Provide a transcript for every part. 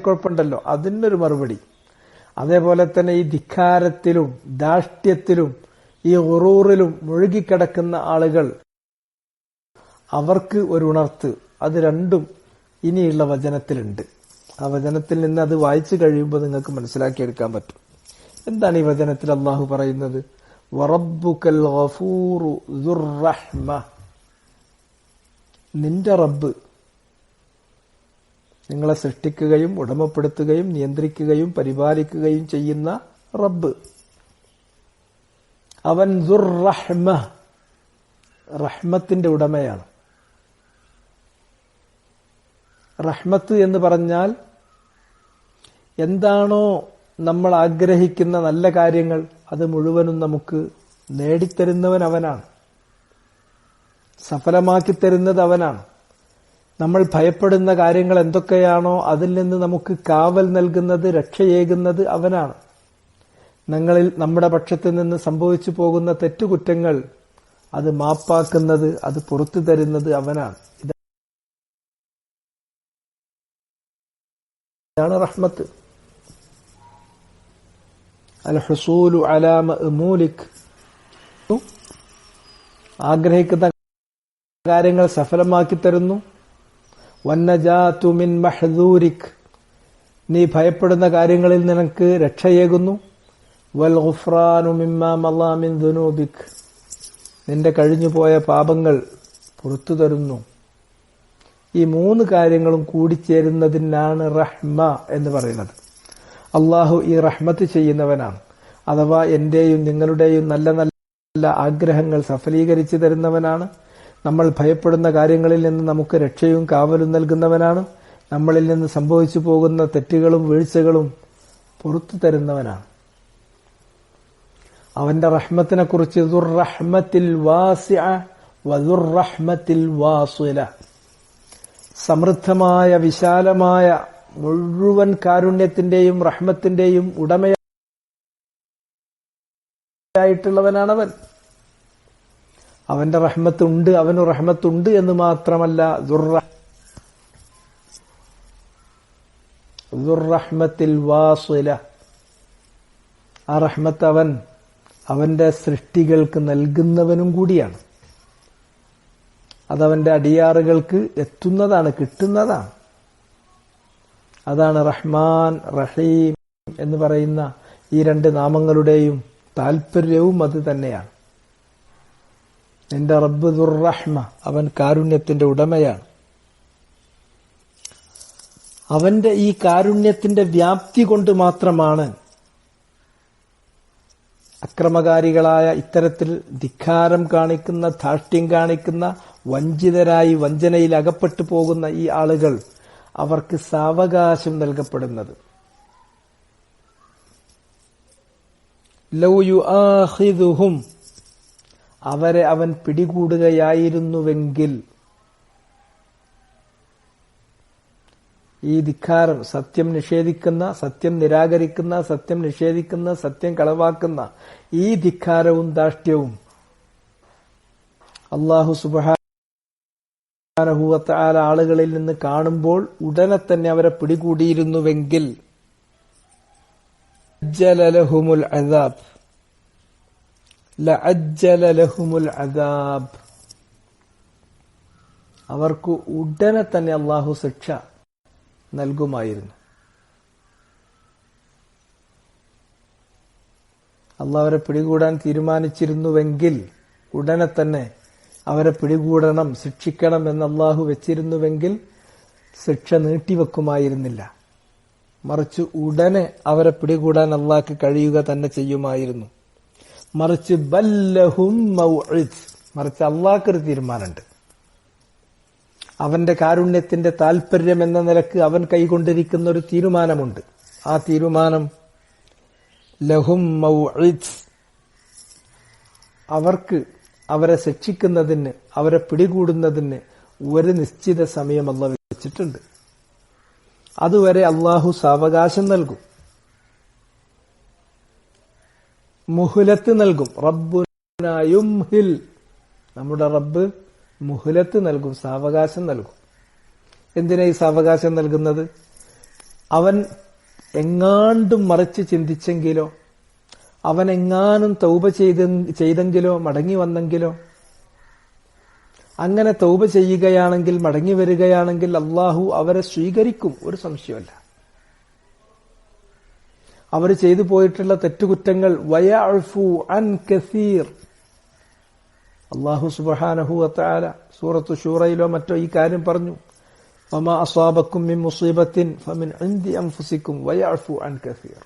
കുഴപ്പമുണ്ടല്ലോ, അതിനൊരു മറുപടി. അതേപോലെ തന്നെ ഈ ധിക്കാരത്തിലും ധാർഷ്ട്യത്തിലും ഈ ഗുറൂറിലും മുഴുകിക്കിടക്കുന്ന ആളുകൾ, അവർക്ക് ഒരു ഉണർത്ത്, അത് രണ്ടും ഇനിയുള്ള വചനത്തിലുണ്ട്. ആ വചനത്തിൽ നിന്ന് അത് വായിച്ചു കഴിയുമ്പോൾ നിങ്ങൾക്ക് മനസ്സിലാക്കിയെടുക്കാൻ പറ്റും. എന്താണ് ഈ വചനത്തിൽ അള്ളാഹു പറയുന്നത്? വറബ്ബുക്കൽ ഗഫൂറു ദുർ റഹ്മ, നിന്റെ റബ്ബ്, നിങ്ങളെ സൃഷ്ടിക്കുകയും ഉടമപ്പെടുത്തുകയും നിയന്ത്രിക്കുകയും പരിപാലിക്കുകയും ചെയ്യുന്ന റബ്ബ്, അവൻ ദുർ റഹ്മ, റഹ്മത്തിന്റെ ഉടമയാണ്. റഹ്മത്ത് എന്ന് പറഞ്ഞാൽ എന്താണോ നമ്മൾ ആഗ്രഹിക്കുന്ന നല്ല കാര്യങ്ങൾ അത് മുഴുവനും നമുക്ക് നേടിത്തരുന്നവൻ അവനാണ്, സഫലമാക്കി തരുന്നത് അവനാണ്. നമ്മൾ ഭയപ്പെടുന്ന കാര്യങ്ങൾ എന്തൊക്കെയാണോ അതിൽ നിന്ന് നമുക്ക് കാവൽ നൽകുന്നത്, രക്ഷയേകുന്നത് അവനാണ്. നമ്മുടെ പക്ഷത്ത് നിന്ന് സംഭവിച്ചു പോകുന്ന തെറ്റുകുറ്റങ്ങൾ അത് മാപ്പാക്കുന്നത്, അത് പുറത്തു തരുന്നത് അവനാണ്. ഇതാണ് റഹ്മത്ത്. അൽ ഹുസൂലു അലാ മഅ്മൂലിക്, ആഗ്രഹിക്കുന്ന കാര്യങ്ങൾ സഫലമാക്കി തരുന്നു. വന്നജാതു മിൻ മഹ്ദൂരിക്, നീ ഭയപ്പെടുന്ന കാര്യങ്ങളിൽ നിനക്ക് രക്ഷയേകുന്നു. വൽ ഗുഫ്റാനു മിമ്മാ മളാ മിൻ ദുനൂബിക്, നിന്റെ കഴിഞ്ഞുപോയ പാപങ്ങൾ പുറത്തു തരുന്നു. ഈ മൂന്ന് കാര്യങ്ങളും കൂടിച്ചേരുന്നതിനാണ് റഹ്മ എന്ന് പറയുന്നത്. അള്ളാഹു ഈ റഹ്മത്ത് ചെയ്യുന്നവനാണ്. അഥവാ എന്റെയും നിങ്ങളുടെയും നല്ല നല്ല ആഗ്രഹങ്ങൾ സഫലീകരിച്ചു തരുന്നവനാണ്. നമ്മൾ ഭയപ്പെടുന്ന കാര്യങ്ങളിൽ നിന്ന് നമുക്ക് രക്ഷയും കാവലും നൽകുന്നവനാണ്. നമ്മളിൽ നിന്ന് സംഭവിച്ചു പോകുന്ന തെറ്റുകളും വീഴ്ചകളും പുറത്തു തരുന്നവനാണ്. അവന്റെ റഹ്മത്തിനെ കുറിച്ച് ദുർ റഹ്മത്തിൽ വാസിഅ വദുർ റഹ്മത്തിൽ വാസില, സമൃദ്ധമായ വിശാലമായ മുഴുവൻ കാരുണ്യത്തിന്റെയും റഹ്മത്തിന്റെയും ഉടമയായിട്ടുള്ളവനാണവൻ. അവന്റെ റഹ്മത്തുണ്ട്, അവന് റഹ്മത്തുണ്ട് എന്ന് മാത്രമല്ല, ദുർറഹ്മത്തിൽ വാസില, ആ റഹ്മത്ത് അവന്റെ സൃഷ്ടികൾക്ക് നൽകുന്നവനും കൂടിയാണ്. അതവന്റെ അടിയാറുകൾക്ക് എത്തുന്നതാണ്, കിട്ടുന്നതാണ്. അതാണ് റഹ്മാൻ റഹീം എന്ന് പറയുന്ന ഈ രണ്ട് നാമങ്ങളുടെയും താല്പര്യവും അത് തന്നെയാണ്. നിന്റെ റബ്ബ് ദുർറഹ്മ, അവൻ കാരുണ്യത്തിന്റെ ഉടമയാണ്. അവന്റെ ഈ കാരുണ്യത്തിന്റെ വ്യാപ്തി കൊണ്ട് മാത്രമാണ് അക്രമകാരികളായ, ഇത്തരത്തിൽ ധിക്കാരം കാണിക്കുന്ന, ധാർഷ്ട്യം കാണിക്കുന്ന, വഞ്ചിതരായി വഞ്ചനയിൽ അകപ്പെട്ടു പോകുന്ന ഈ ആളുകൾ, അവർക്ക് സാവകാശം നൽകപ്പെടുന്നത്. ലൗ യുആഖിദുഹും, അവരെ അവൻ പിടികൂടുകയായിരുന്നുവെങ്കിൽ, ഈ ധിക്കാരം, സത്യം നിഷേധിക്കുന്ന, സത്യം നിരാകരിക്കുന്ന, സത്യം നിഷേധിക്കുന്ന, സത്യം കളവാക്കുന്ന ഈ ധിക്കാരവും ധാർഷ്ട്യവും അല്ലാഹു സുബ്ഹാനഹു വ തആല ആളുകളിൽ നിന്ന് കാണുമ്പോൾ ഉടനെ തന്നെ അവരെ പിടികൂടിയിരുന്നുവെങ്കിൽ ലഅജ്ജല ലഹുമുൽ അദാബ്, അവർക്ക് ഉടനെ തന്നെ അല്ലാഹു ശിക്ഷ നൽകുമായിരുന്നു. അല്ലാഹു അവരെ പിടികൂടാൻ തീരുമാനിച്ചിരുന്നുവെങ്കിൽ ഉടനെ തന്നെ അവരെ പിടികൂടണം, ശിക്ഷിക്കണം എന്ന് അല്ലാഹു വെച്ചിരുന്നുവെങ്കിൽ ശിക്ഷ നീട്ടിവെക്കുമായിരുന്നില്ല. മറിച്ച് ഉടനെ അവരെ പിടികൂടാൻ അല്ലാഹുക്ക് കഴിയുക തന്നെ ചെയ്യുമായിരുന്നു. മറിച്ച് ബല്ലഹും മൗഇദ്, മറിച്ച് അല്ലാഹുക്കൊരു തീരുമാനമുണ്ട്. അവന്റെ കാരുണ്യത്തിന്റെ താല്പര്യം എന്ന നിലക്ക് അവൻ കൈകൊണ്ടിരിക്കുന്ന ഒരു തീരുമാനമുണ്ട്. ആ തീരുമാനം ലഹും മൗഇദ്, അവർക്ക് അവരെ ശിക്ഷിക്കുന്നതിന്, അവരെ പിടികൂടുന്നതിന് ഒരു നിശ്ചിത സമയം അല്ലാഹു വെച്ചിട്ടുണ്ട്. അതുവരെ അല്ലാഹു സാവകാശം നൽകും, മുഹ്ലത്ത് നൽകും. റബ്ബുനാ യുംഹിൽ, നമ്മുടെ റബ്ബ് മുഹ്ലത്ത് നൽകും, സാവകാശം നൽകും. എന്തിനാ ഈ സാവകാശം നൽകുന്നത്? അവൻ എങ്ങാണ്ടും മറിച്ച് ചിന്തിച്ചെങ്കിലോ, അവൻ എങ്ങാനും തൗബ ചെയ്തെങ്കിലോ, മടങ്ങി വന്നെങ്കിലോ, അങ്ങനെ തൗബ ചെയ്യുകയാണെങ്കിൽ, മടങ്ങി വരികയാണെങ്കിൽ അള്ളാഹു അവരെ സ്വീകരിക്കും, ഒരു സംശയമല്ല. അവർ ചെയ്തു പോയിട്ടുള്ള തെറ്റുകുറ്റങ്ങൾ വയഅഫു അൻ കസീർ, അള്ളാഹു സുബ്ഹാനഹു വ തആല സൂറത്തു ശൂറയിലോ മറ്റോ ഈ കാര്യം പറഞ്ഞു. വമാ അസാബക്കും മിൻ മുസീബത്തിൻ ഫമിൻ ഇൻദി അൻഫുസിക്കും വയഅഫു അൻ കസീർ.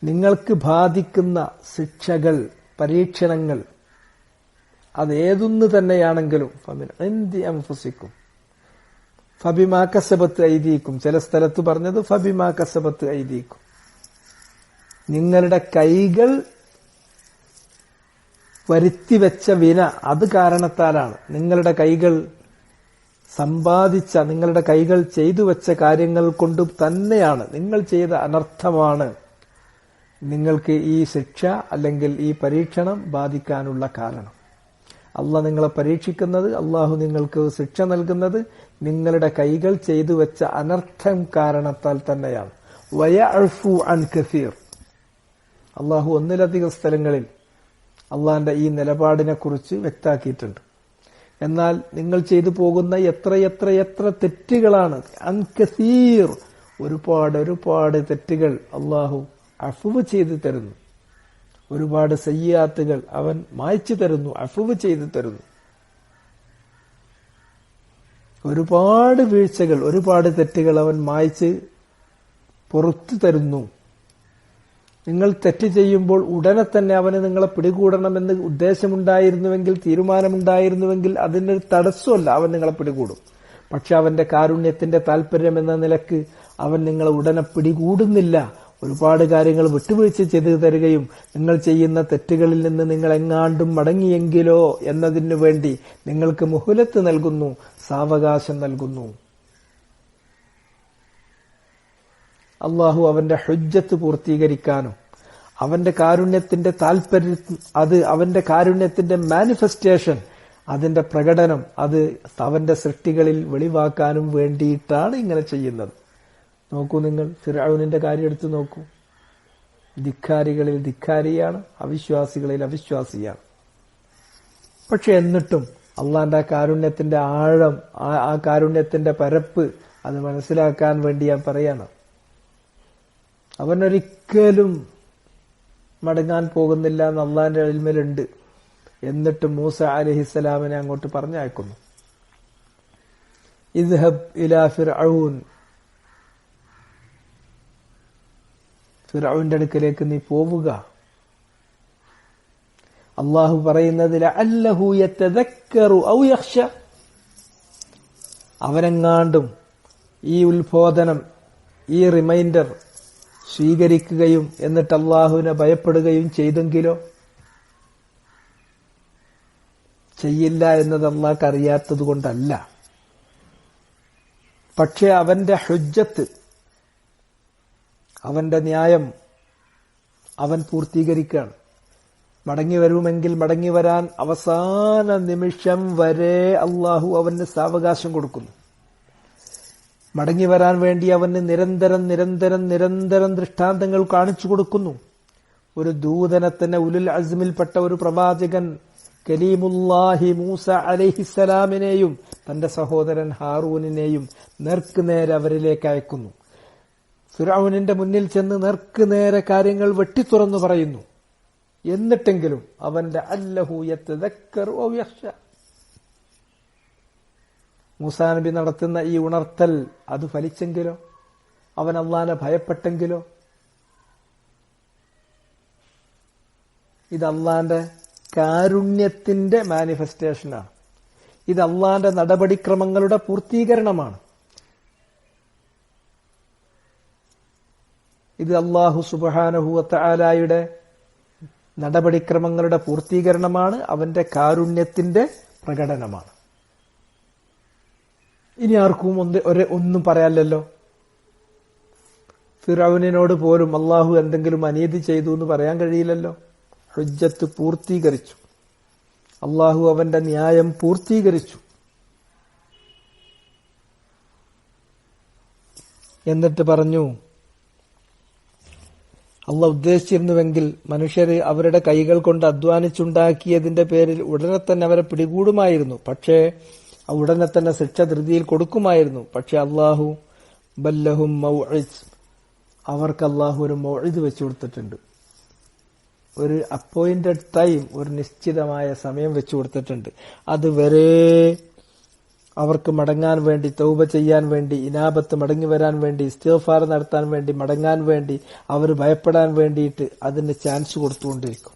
നിങ്ങൾക്ക് ബാധിക്കുന്ന ശിക്ഷകൾ, പരീക്ഷണങ്ങൾ അതേതൊന്നു തന്നെയാണെങ്കിലും ഫമിൻ ഇൻദി അൻഫുസിക്കും ഫബിമാ കസബത്ത് ഐദീക്കും, ചില സ്ഥലത്ത് പറഞ്ഞത് ഫബിമാ കസബത്ത് ഐദീക്കും, നിങ്ങളുടെ കൈകൾ വരുത്തിവെച്ച വിന അത് കാരണത്താലാണ്. നിങ്ങളുടെ കൈകൾ സമ്പാദിച്ച, നിങ്ങളുടെ കൈകൾ ചെയ്തു വെച്ച കാര്യങ്ങൾ കൊണ്ട് തന്നെയാണ്, നിങ്ങൾ ചെയ്ത അനർത്ഥമാണ് നിങ്ങൾക്ക് ഈ ശിക്ഷ അല്ലെങ്കിൽ ഈ പരീക്ഷണം ബാധിക്കാനുള്ള കാരണം. അള്ളാഹ് നിങ്ങളെ പരീക്ഷിക്കുന്നത്, അള്ളാഹു നിങ്ങൾക്ക് ശിക്ഷ നൽകുന്നത് നിങ്ങളുടെ കൈകൾ ചെയ്തു വെച്ച അനർത്ഥം കാരണത്താൽ തന്നെയാണ്. വയഅഫു അൻ കസീർ. അള്ളാഹു ഒന്നിലധികം സ്ഥലങ്ങളിൽ അള്ളാഹിന്റെ ഈ നിലപാടിനെ കുറിച്ച് വ്യക്താക്കിയിട്ടുണ്ട്. എന്നാൽ നിങ്ങൾ ചെയ്തു പോകുന്ന എത്ര തെറ്റുകളാണ്, അൻ കസീർ, ഒരുപാട് തെറ്റുകൾ അള്ളാഹു അഫ്വ് ചെയ്തു തരുന്നു. ഒരുപാട് സയ്യാത്തുകൾ അവൻ മായ്ച്ചു തരുന്നു, അഫ്വ് ചെയ്തു തരുന്നു. ഒരുപാട് വീഴ്ചകൾ, ഒരുപാട് തെറ്റുകൾ അവൻ മായ്ച്ച് പുറത്തു തരുന്നു. നിങ്ങൾ തെറ്റ് ചെയ്യുമ്പോൾ ഉടനെ തന്നെ അവന് നിങ്ങളെ പിടികൂടണമെന്ന് ഉദ്ദേശമുണ്ടായിരുന്നുവെങ്കിൽ, തീരുമാനമുണ്ടായിരുന്നുവെങ്കിൽ അതിനൊരു തടസ്സമല്ല, അവൻ നിങ്ങളെ പിടികൂടും. പക്ഷെ അവന്റെ കാരുണ്യത്തിന്റെ താല്പര്യം എന്ന നിലക്ക് അവൻ നിങ്ങളെ ഉടനെ പിടികൂടുന്നില്ല. ഒരുപാട് കാര്യങ്ങൾ വിട്ടുവീഴ്ച ചെയ്തു തരികയും നിങ്ങൾ ചെയ്യുന്ന തെറ്റുകളിൽ നിന്ന് നിങ്ങൾ എങ്ങാണ്ടും മടങ്ങിയെങ്കിലോ എന്നതിനു വേണ്ടി നിങ്ങൾക്ക് മുഹ്ലത്ത് നൽകുന്നു, സാവകാശം നൽകുന്നു. അള്ളാഹു അവന്റെ ഹുജ്ജത്ത് പൂർത്തീകരിക്കാനും അവന്റെ കാരുണ്യത്തിന്റെ താല്പര്യം, അത് അവന്റെ കാരുണ്യത്തിന്റെ മാനിഫെസ്റ്റേഷൻ, അതിന്റെ പ്രകടനം, അത് അവന്റെ സൃഷ്ടികളിൽ വെളിവാക്കാനും വേണ്ടിയിട്ടാണ് ഇങ്ങനെ ചെയ്യുന്നത്. നോക്കൂ, നിങ്ങൾ ഫിർഔനിന്റെ കാര്യം എടുത്തു നോക്കൂ. ധിക്കാരികളിൽ ധിക്കാരിയാണ്, അവിശ്വാസികളിൽ അവിശ്വാസിയാണ്. പക്ഷെ എന്നിട്ടും അള്ളാന്റെ കാരുണ്യത്തിന്റെ ആഴം, ആ കാരുണ്യത്തിന്റെ പരപ്പ് അത് മനസ്സിലാക്കാൻ വേണ്ടി ഞാൻ പറയാണ്. അവനൊരിക്കലും മടങ്ങാൻ പോകുന്നില്ല എന്ന് അള്ളാന്റെ ഇൽമിലുണ്ട്. എന്നിട്ട് മൂസ അലൈഹിസ്സലാമിനെ അങ്ങോട്ട് പറഞ്ഞയക്കുന്നു. ഇദ്ഹബ് ഇലാ ഫിർഔൻ, ഫിർഔന്റെ അടുക്കലേക്ക് നീ പോവുക. അള്ളാഹു പറയുന്നത് ലഅല്ലഹു യതദക്കറു ഔ യഖ്ശ, അവനെങ്ങാണ്ടും ഈ ഉത്ബോധനം, ഈ റിമൈൻഡർ സ്വീകരിക്കുകയും എന്നിട്ട് അള്ളാഹുവിനെ ഭയപ്പെടുകയും ചെയ്തെങ്കിലോ. ചെയ്യില്ല എന്നത് അള്ളാഹ്ക്ക് അറിയാത്തത് കൊണ്ടല്ല, പക്ഷെ അവന്റെ ഹുജ്ജത്ത്, അവന്റെ ന്യായം അവൻ പൂർത്തീകരിക്കുകയാണ്. മടങ്ങി വരുമെങ്കിൽ മടങ്ങി വരാൻ അവസാന നിമിഷം വരെ അള്ളാഹു അവന് സാവകാശം കൊടുക്കുന്നു. മടങ്ങി വരാൻ വേണ്ടി അവന് നിരന്തരം ദൃഷ്ടാന്തങ്ങൾ കാണിച്ചു കൊടുക്കുന്നു. ഒരു ദൂതനെ തന്നെ, ഉലുൽ അസ്മിൽപ്പെട്ട ഒരു പ്രവാചകൻ കലീമുല്ലാഹി മൂസ അലൈഹിസ്സലാമിനെയും തന്റെ സഹോദരൻ ഹാറൂനിനെയും നേർക്കുനേരെ അവരിലേക്ക് അയക്കുന്നു. ഫിർഔനിന്റെ മുന്നിൽ ചെന്ന് നേർക്കുനേരെ കാര്യങ്ങൾ വെട്ടിത്തുറന്നു പറയുന്നു. എന്നിട്ടെങ്കിലും അവന്റെ അല്ലഹു യതദക്കറു ഔ യഖ്ശ, മൂസാ നബി നടത്തുന്ന ഈ ഉണർത്തൽ അത് ഫലിച്ചെങ്കിലോ, അവൻ അള്ളാനെ ഭയപ്പെട്ടെങ്കിലോ. ഇത് അള്ളാന്റെ കാരുണ്യത്തിന്റെ മാനിഫെസ്റ്റേഷനാണ്. ഇത് അള്ളാന്റെ നടപടിക്രമങ്ങളുടെ പൂർത്തീകരണമാണ്. ഇത് അല്ലാഹു സുബ്ഹാനഹു വ തആലയുടെ നടപടിക്രമങ്ങളുടെ പൂർത്തീകരണമാണ്, അവന്റെ കാരുണ്യത്തിന്റെ പ്രകടനമാണ്. ഇനി ആർക്കും ഒന്നും പറയാനില്ലല്ലോ. ഫിർഔനിനോട് പോലും അള്ളാഹു എന്തെങ്കിലും അനീതി ചെയ്തു എന്ന് പറയാൻ കഴിയില്ലല്ലോ. ഹുജ്ജത്ത് പൂർത്തീകരിച്ചു, അള്ളാഹു അവന്റെ ന്യായം പൂർത്തീകരിച്ചു. എന്നിട്ട് പറഞ്ഞു, അള്ളാഹ് ഉദ്ദേശിച്ചിരുന്നുവെങ്കിൽ മനുഷ്യര് അവരുടെ കൈകൾ കൊണ്ട് അധ്വാനിച്ചുണ്ടാക്കിയതിന്റെ പേരിൽ ഉടനെ തന്നെ അവരെ പിടികൂടുമായിരുന്നു. പക്ഷേ ഉടനെ തന്നെ ശിക്ഷ ധൃതിയിൽ കൊടുക്കുമായിരുന്നു. പക്ഷെ അള്ളാഹു ബല്ലഹും മൗഇദ്, അവർക്ക് അള്ളാഹു ഒരു മൗഇദ് വെച്ചു കൊടുത്തിട്ടുണ്ട്. ഒരു അപ്പോയിന്റഡ് ടൈം, ഒരു നിശ്ചിതമായ സമയം വെച്ചു കൊടുത്തിട്ടുണ്ട്. അതുവരെ അവർക്ക് മടങ്ങാൻ വേണ്ടി, തൗബ ചെയ്യാൻ വേണ്ടി, ഇനാബത്ത് മടങ്ങി വരാൻ വേണ്ടി, ഇസ്തിഗ്ഫാർ നടത്താൻ വേണ്ടി, മടങ്ങാൻ വേണ്ടി, അവർ ഭയപ്പെടാൻ വേണ്ടിയിട്ട് അതിന് ചാൻസ് കൊടുത്തുകൊണ്ടിരിക്കും.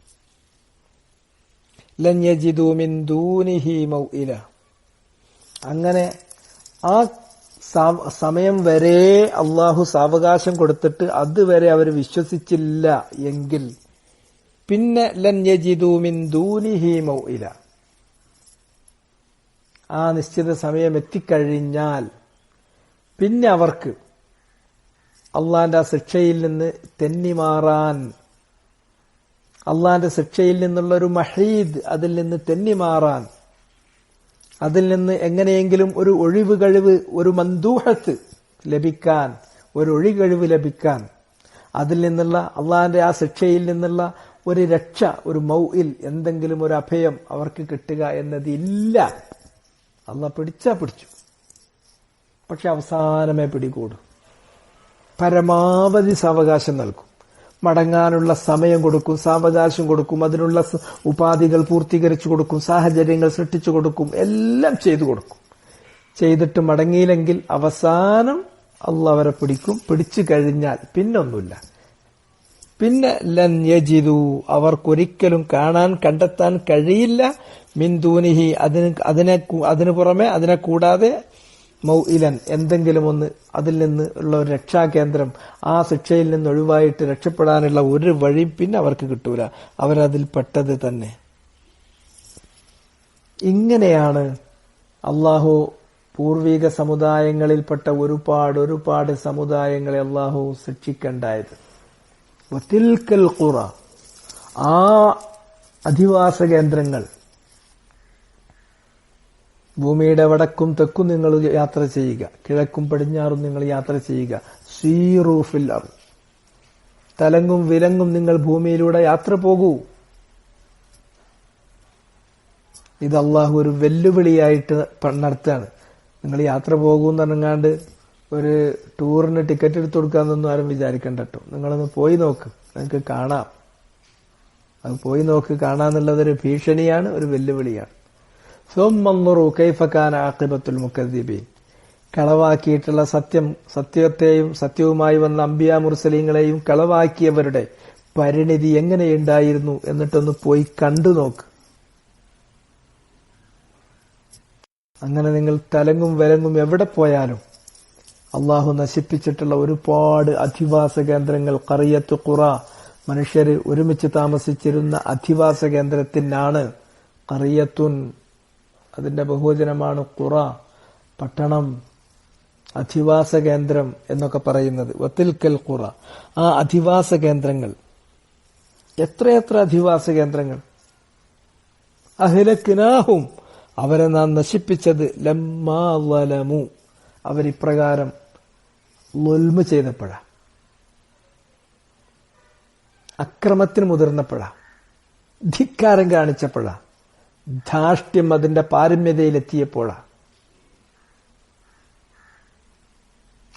ലൻ യജിദൂ മിൻ ദൂനിഹി മൗഇല. അങ്ങനെ ആ സമയം വരെ അള്ളാഹു സാവകാശം കൊടുത്തിട്ട് അതുവരെ അവർ വിശ്വസിച്ചില്ല എങ്കിൽ പിന്നെ ലൻ യജിദൂ മിൻ ദൂനിഹി മൗഇല, ആ നിശ്ചിത സമയം എത്തിക്കഴിഞ്ഞാൽ പിന്നെ അവർക്ക് അള്ളാന്റെ ആ ശിക്ഷയിൽ നിന്ന് തെന്നിമാറാൻ, അള്ളാന്റെ ശിക്ഷയിൽ നിന്നുള്ള ഒരു മഹീദ്, അതിൽ നിന്ന് തെന്നിമാറാൻ, അതിൽ നിന്ന് എങ്ങനെയെങ്കിലും ഒരു ഒഴിവ് കഴിവ്, ഒരു മന്ദൂഹത്ത് ലഭിക്കാൻ, ഒരു ഒഴികഴിവ് ലഭിക്കാൻ, അതിൽ നിന്നുള്ള അള്ളാന്റെ ആ ശിക്ഷയിൽ നിന്നുള്ള ഒരു രക്ഷ, ഒരു മൗഇൽ, എന്തെങ്കിലും ഒരു അഭയം അവർക്ക് കിട്ടുക എന്നതില്ല. അള്ളാഹ് പിടിച്ചാ പിടിച്ചു, പക്ഷെ അവസാനമേ പിടികൂടും. പരമാവധി സാവകാശം നൽകും, മടങ്ങാനുള്ള സമയം കൊടുക്കും, സാവകാശം കൊടുക്കും, അതിനുള്ള ഉപാധികൾ പൂർത്തീകരിച്ചു കൊടുക്കും, സാഹചര്യങ്ങൾ സൃഷ്ടിച്ചു കൊടുക്കും, എല്ലാം ചെയ്തു കൊടുക്കും. ചെയ്തിട്ട് മടങ്ങിയില്ലെങ്കിൽ അവസാനം അള്ളാഹ് അവരെ പിടിക്കും. പിടിച്ചു കഴിഞ്ഞാൽ പിന്നൊന്നുമില്ല. പിന്നെ ലൻ യജിദു, അവർക്കൊരിക്കലും കണ്ടെത്താൻ കഴിയില്ല, മിൻ ദൂനിഹി, അതിനു പുറമെ, അതിനെ കൂടാതെ, മൗഇലൻ, എന്തെങ്കിലും ഒന്ന്, അതിൽ നിന്ന് ഉള്ള ഒരു രക്ഷാകേന്ദ്രം, ആ ശിക്ഷയിൽ നിന്ന് ഒഴിവായിട്ട് രക്ഷപ്പെടാനുള്ള ഒരു വഴി പിന്നെ അവർക്ക് കിട്ടൂല. അവരതിൽ പെട്ടത് തന്നെ. ഇങ്ങനെയാണ് അള്ളാഹു പൂർവിക സമുദായങ്ങളിൽപ്പെട്ട ഒരുപാട് സമുദായങ്ങളെ അള്ളാഹു ശിക്ഷിക്കണ്ടായത്. വതിൽക്കൽ ഖുറ, ആ അധിവാസ കേന്ദ്രങ്ങൾ, ഭൂമിയുടെ വടക്കും തെക്കും നിങ്ങൾ യാത്ര ചെയ്യുക, കിഴക്കും പടിഞ്ഞാറും നിങ്ങൾ യാത്ര ചെയ്യുക. സീറൂ ഫിൽ അർദ്, തലങ്ങും വിലങ്ങും നിങ്ങൾ ഭൂമിയിലൂടെ യാത്ര പോകൂ. ഇത് അള്ളാഹു ഒരു വെല്ലുവിളിയായിട്ട് നടത്തുകയാണ്. നിങ്ങൾ യാത്ര പോകൂന്ന് പറഞ്ഞാണ്ട് ഒരു ടൂറിന് ടിക്കറ്റ് എടുത്തു കൊടുക്കാന്നൊന്നും ആരും വിചാരിക്കണ്ട കേട്ടോ. നിങ്ങളൊന്ന് പോയി നോക്ക്, നിങ്ങൾക്ക് കാണാം. അത് പോയി നോക്ക്, കാണാന്നുള്ളതൊരു ഭീഷണിയാണ്, ഒരു വെല്ലുവിളിയാണ്. സുമ്മൻദുറു കൈഫ കാന ആഖിബത്തുൽ മുകദ്ദിബീൻ, കളവാക്കിയിട്ടുള്ള സത്യവുമായി വന്ന അംബിയാ മുർസലീങ്ങളെയും കളവാക്കിയവരുടെ പരിണിതി എങ്ങനെയുണ്ടായിരുന്നു എന്നിട്ടൊന്ന് പോയി കണ്ടു നോക്ക്. അങ്ങനെ നിങ്ങൾ തലങ്ങും വിലങ്ങും എവിടെ പോയാലും അള്ളാഹു നശിപ്പിച്ചിട്ടുള്ള ഒരുപാട് അധിവാസ കേന്ദ്രങ്ങൾ, ഖറിയത്തു ഖുറ, മനുഷ്യര് ഒരുമിച്ച് താമസിച്ചിരുന്ന അധിവാസ കേന്ദ്രത്തിനാണ് ഖറിയത്തുൻ, അതിന്റെ ബഹുവചനമാണ് ഖുറ, പട്ടണം, അധിവാസ കേന്ദ്രം എന്നൊക്കെ പറയുന്നത്. വതിൽക്കൽ ഖുറ, ആ അധിവാസ കേന്ദ്രങ്ങൾ, എത്രയെത്ര അധിവാസ കേന്ദ്രങ്ങൾ. അഹ്ലക്നാഹും, അവരെ നാം നശിപ്പിച്ചത്, ലമ്മാ ളലമു, അവരിപ്രകാരം ളുൽമ് ചെയ്തപ്പോഴാ, അക്രമത്തിന് മുതിർന്നപ്പോഴാ, ധിക്കാരം കാണിച്ചപ്പോഴാ, ധാർഷ്ട്യം അതിന്റെ പാരമ്യതയിലെത്തിയപ്പോഴാ,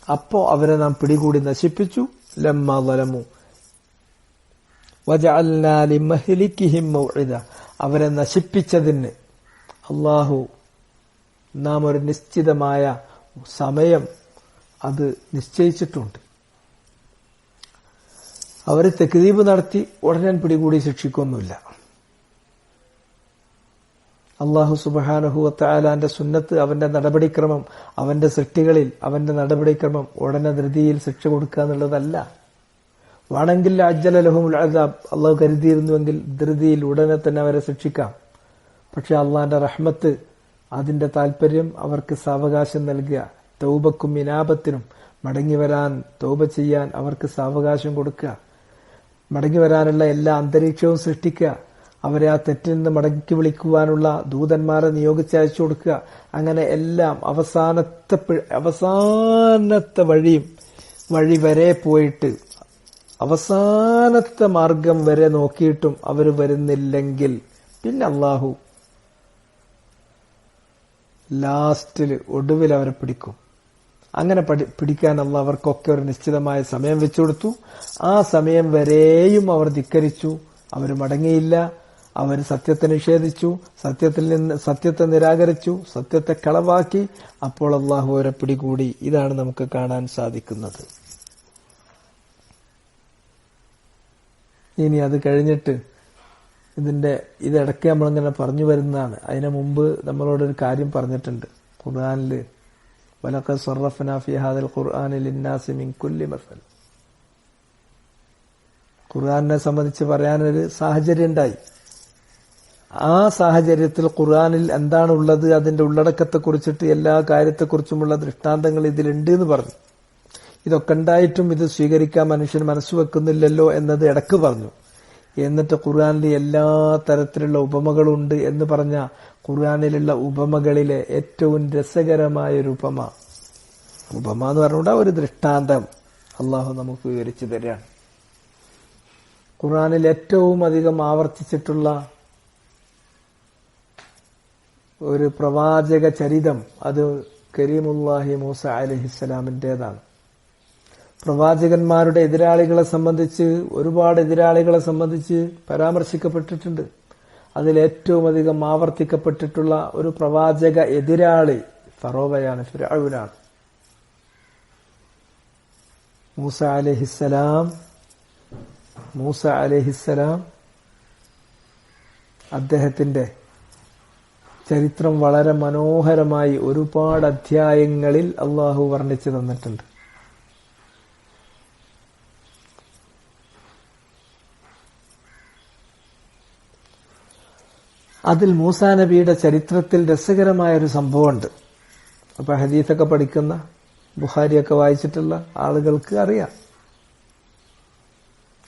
അപ്പോ അവരെ നാം പിടികൂടി നശിപ്പിച്ചു. ലമ്മാ ളലമു വജഅൽനാ ലിമഹ്ലികിഹിം മൗഇദ, അവരെ നശിപ്പിച്ചതിന് അല്ലാഹു നാം ഒരു നിശ്ചിതമായ സമയം അത് നിശ്ചയിച്ചിട്ടുണ്ട്. അവരെ തക്ദീബ് നടത്തി ഉടനെ പിടികൂടി ശിക്ഷിക്കൊന്നുമില്ല. അല്ലാഹു സുബ്ഹാനഹു വ തആലാന്റെ സുന്നത്ത്, അവന്റെ നടപടിക്രമം, അവന്റെ സൃഷ്ടികളിൽ അവന്റെ നടപടിക്രമം ഉടനെ ധൃതിയിൽ ശിക്ഷ കൊടുക്കുക എന്നുള്ളതല്ല. വേണമെങ്കിൽ അജ്ജല ലഹുമുൽ അദാബ്, അള്ളാഹു കരുതിയിരുന്നുവെങ്കിൽ ധൃതിയിൽ ഉടനെ തന്നെ അവരെ ശിക്ഷിക്കാം. പക്ഷെ അള്ളാന്റെ റഹ്മത്ത്, അതിന്റെ താല്പര്യം അവർക്ക് സാവകാശം നൽകുക, തൗബക്കും ഇനാബത്തിനും മടങ്ങിവരാൻ, തൗബ ചെയ്യാൻ അവർക്ക് സാവകാശം കൊടുക്കുക, മടങ്ങിവരാനുള്ള എല്ലാ അന്തരീക്ഷവും സൃഷ്ടിക്കുക, അവരെ ആ തെറ്റിൽ നിന്ന് മടക്കി വിളിക്കുവാനുള്ള ദൂതന്മാരെ നിയോഗിച്ചയച്ചു കൊടുക്കുക. അങ്ങനെ എല്ലാം അവസാനത്തെ വഴിയും വഴി വരെ പോയിട്ട് അവസാനത്തെ മാർഗം വരെ നോക്കിയിട്ടും അവർ വരുന്നില്ലെങ്കിൽ പിന്നെ അള്ളാഹു ലാസ്റ്റില് ഒടുവിൽ അവരെ പിടിക്കും. അങ്ങനെ പിടിക്കാൻ അള്ളാഹ് അവർക്കൊക്കെ ഒരു നിശ്ചിതമായ സമയം വെച്ചുകൊടുത്തു. ആ സമയം വരെയും അവർ ധിക്കരിച്ചു, അവർ മടങ്ങിയില്ല, അവർ സത്യത്തെ നിഷേധിച്ചു, സത്യത്തെ നിരാകരിച്ചു, സത്യത്തെ കളവാക്കി. അപ്പോൾ അള്ളാഹു അവരെ പിടികൂടി. ഇതാണ് നമുക്ക് കാണാൻ സാധിക്കുന്നത്. ഇനി അത് കഴിഞ്ഞിട്ട് ഇതിടയ്ക്ക് നമ്മളിങ്ങനെ പറഞ്ഞു വരുന്നതാണ്. അതിനു മുമ്പ് നമ്മളോടൊരു കാര്യം പറഞ്ഞിട്ടുണ്ട്. ഖുർആനില് വലഖദ് സർറഫ്നാ ഫീ ഹാദൽ ഖുർആനി ലിന്നാസി മിൻ കുല്ലി മസൽ. ഖുർആനെ സംബന്ധിച്ച് പറയാനൊരു സാഹചര്യം ഉണ്ടായി. ആ സാഹചര്യത്തിൽ ഖുർആനിൽ എന്താണുള്ളത്, അതിന്റെ ഉള്ളടക്കത്തെക്കുറിച്ചിട്ട് എല്ലാ കാര്യത്തെക്കുറിച്ചുമുള്ള ദൃഷ്ടാന്തങ്ങൾ ഇതിലുണ്ട് എന്ന് പറഞ്ഞു. ഇതൊക്കെ ഉണ്ടായിട്ടും ഇത് സ്വീകരിക്കാൻ മനുഷ്യൻ മനസ്സുവെക്കുന്നില്ലല്ലോ എന്നത് ഇടക്ക് പറഞ്ഞു. എന്നിട്ട് ഖുർആനിൽ എല്ലാ തരത്തിലുള്ള ഉപമകളുണ്ട് എന്ന് പറഞ്ഞ ഖുർആനിലുള്ള ഉപമകളിലെ ഏറ്റവും രസകരമായൊരു ഉപമ എന്ന് പറഞ്ഞുകൊണ്ട് ഒരു ദൃഷ്ടാന്തം അള്ളാഹു നമുക്ക് വിവരിച്ചു തരികയാണ്. ഖുർആനിൽ ഏറ്റവും അധികം ആവർത്തിച്ചിട്ടുള്ള ഒരു പ്രവാചക ചരിതം അത് കരീമുല്ലാഹി മൂസ അലൈഹിസ്സലാമിന്റേതാണ്. പ്രവാചകന്മാരുടെ എതിരാളികളെ സംബന്ധിച്ച് ഒരുപാട് എതിരാളികളെ സംബന്ധിച്ച് പരാമർശിക്കപ്പെട്ടിട്ടുണ്ട്. അതിലേറ്റവും അധികം ആവർത്തിക്കപ്പെട്ടിട്ടുള്ള ഒരു പ്രവാചക എതിരാളി ഫറോവയാണ്, ഫിർഔനാണ്. മൂസ അലൈഹിസ്സലാം അദ്ദേഹത്തിന്റെ ചരിത്രം വളരെ മനോഹരമായി ഒരുപാട് അധ്യായങ്ങളിൽ അള്ളാഹു വർണ്ണിച്ചു തന്നിട്ടുണ്ട്. അതിൽ മൂസാ നബിയുടെ ചരിത്രത്തിൽ രസകരമായൊരു സംഭവമുണ്ട്. അപ്പൊ ഹദീസൊക്കെ പഠിക്കുന്ന, ബുഖാരിയൊക്കെ വായിച്ചിട്ടുള്ള ആളുകൾക്ക് അറിയാം.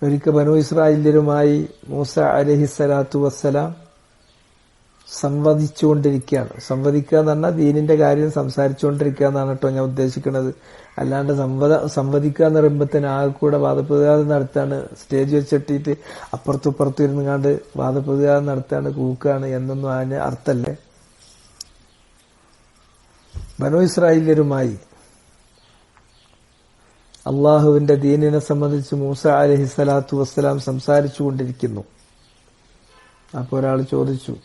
ഒരിക്കൽ ബനൂ ഇസ്രായേല്യരുമായി മൂസ അലൈഹിസ്സലാത്തു വസ്സലാം സംവദിച്ചുകൊണ്ടിരിക്കുകയാണ്. സംവദിക്കുക എന്ന് പറഞ്ഞാൽ ദീനിന്റെ കാര്യം സംസാരിച്ചുകൊണ്ടിരിക്കുക എന്നാണ് കേട്ടോ ഞാൻ ഉദ്ദേശിക്കുന്നത്. അല്ലാണ്ട് സംവദിക്കുക എന്ന് പറയുമ്പോൾ തന്നെ ആകെ കൂടെ വാദപ്രതിവാദം നടത്താണ്, സ്റ്റേജ് വെച്ചിട്ടിട്ട് അപ്പുറത്തും ഇപ്പുറത്തും ഇരുന്നുകാണ്ട് വാദപ്രതിവാദം നടത്താണ്, കൂക്കാണ് എന്നൊന്നും അതിന് അർത്ഥല്ലേ. ബനൂ ഇസ്രായേല്യരുമായി അള്ളാഹുവിന്റെ ദീനിനെ സംബന്ധിച്ച് മൂസ അലൈഹിസ്സലാത്തു വസ്സലാം സംസാരിച്ചു കൊണ്ടിരിക്കുന്നു. അപ്പൊ ഒരാൾ ചോദിച്ചു,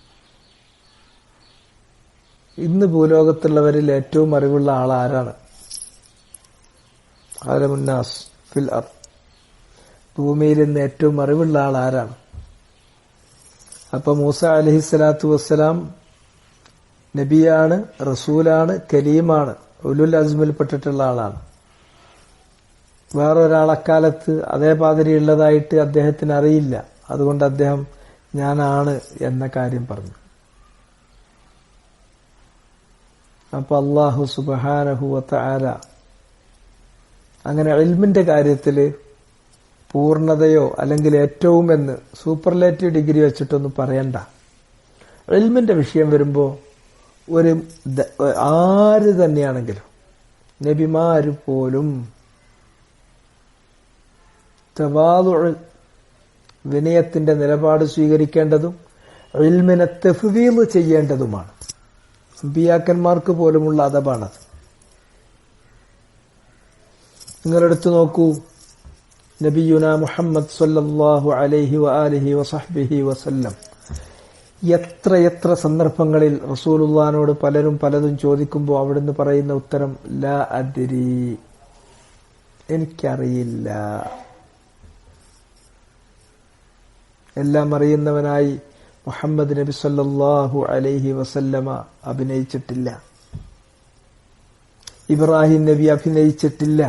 ഇന്ന് ഭൂലോകത്തുള്ളവരിൽ ഏറ്റവും അറിവുള്ള ആൾ ആരാണ്? അലമുന്നാസ് ഫിൽ അർദ്, ഭൂമിയിൽ ഇന്ന് ഏറ്റവും അറിവുള്ള ആൾ ആരാണ്? അപ്പൊ മൂസ അലൈഹിസ്സലാത്തു വസ്സലാം നബിയാണ്, റസൂലാണ്, കലീമാണ്, ഉലുൽ അസ്മിൽപ്പെട്ടിട്ടുള്ള ആളാണ്. വേറൊരാൾ അക്കാലത്ത് അതേ പാതിരിയുള്ളതായിട്ട് അദ്ദേഹത്തിന് അറിയില്ല. അതുകൊണ്ട് അദ്ദേഹം ഞാനാണ് എന്ന കാര്യം പറഞ്ഞു. അപ്പൊ അല്ലാഹു സുബ്ഹാനഹു വ തആല അങ്ങനെ ഇൽമിന്റെ കാര്യത്തില് പൂർണ്ണതയോ അല്ലെങ്കിൽ ഏറ്റവും എന്ന് സൂപ്പർലേറ്റീവ് ഡിഗ്രി വെച്ചിട്ടൊന്നും പറയണ്ട. ഇൽമിന്റെ വിഷയം വരുമ്പോ ആര് തന്നെയാണെങ്കിലും, നബിമാര് പോലും തവാദുഅ, വിനയത്തിന്റെ നിലപാട് സ്വീകരിക്കേണ്ടതും ഇൽമിനെ തഫ്വീദ് ചെയ്യേണ്ടതുമാണ്. അമ്പിയാക്കന്മാർക്ക് പോലുമുള്ള അദബാണത്. നിങ്ങളെടുത്തു നോക്കൂ, നബിയുന മുഹമ്മദ് സ്വല്ലല്ലാഹു അലൈഹി വആലിഹി വസഹ്ബിഹി വസല്ലം എത്ര സന്ദർഭങ്ങളിൽ റസൂലുള്ളാഹിനോട് പലരും പലതും ചോദിക്കുമ്പോൾ അവിടുന്ന് പറയുന്ന ഉത്തരം ലാ അദ്രി, എനിക്കറിയില്ല. എല്ലാം അറിയുന്നവനായി മുഹമ്മദ് നബി സല്ലല്ലാഹു അലൈഹി വസല്ലമ അഭിനയിച്ചിട്ടില്ല. ഇബ്രാഹിം നബി അഭിനയിച്ചിട്ടില്ല.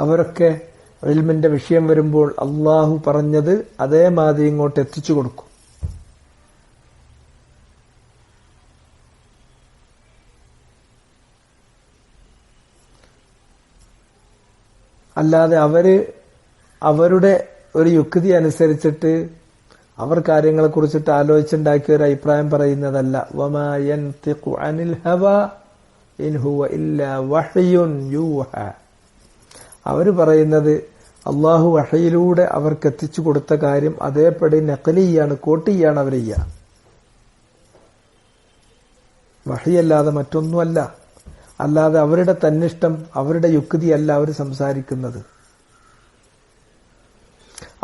അവരൊക്കെ ഇൽമിന്റെ വിഷയം വരുമ്പോൾ അള്ളാഹു പറഞ്ഞത് അതേമാതിരി ഇങ്ങോട്ട് എത്തിച്ചു കൊടുക്കും. അല്ലാതെ അവരുടെ ഒരു യുക്തി അനുസരിച്ചിട്ട് അവർ കാര്യങ്ങളെ കുറിച്ചിട്ട് ആലോചിച്ചുണ്ടാക്കിയ ഒരു അഭിപ്രായം പറയുന്നതല്ല. വമാ യൻതിഖു അനിൽ ഹവാ ഇൻ ഹുവ ഇല്ലാ വഹ്യുൻ യൂഹ. അവർ പറയുന്നത് അള്ളാഹു വഹയിലൂടെ അവർക്ക് എത്തിച്ചു കൊടുത്ത കാര്യം അതേപടി നഖലിയാണ്, കോട്ടിയാണ് അവർ ചെയ്യുക. വഹയല്ലാതെ മറ്റൊന്നുമല്ല. അല്ലാതെ അവരുടെ തന്നിഷ്ടം, അവരുടെ യുക്തിയല്ല അവർ സംസാരിക്കുന്നത്.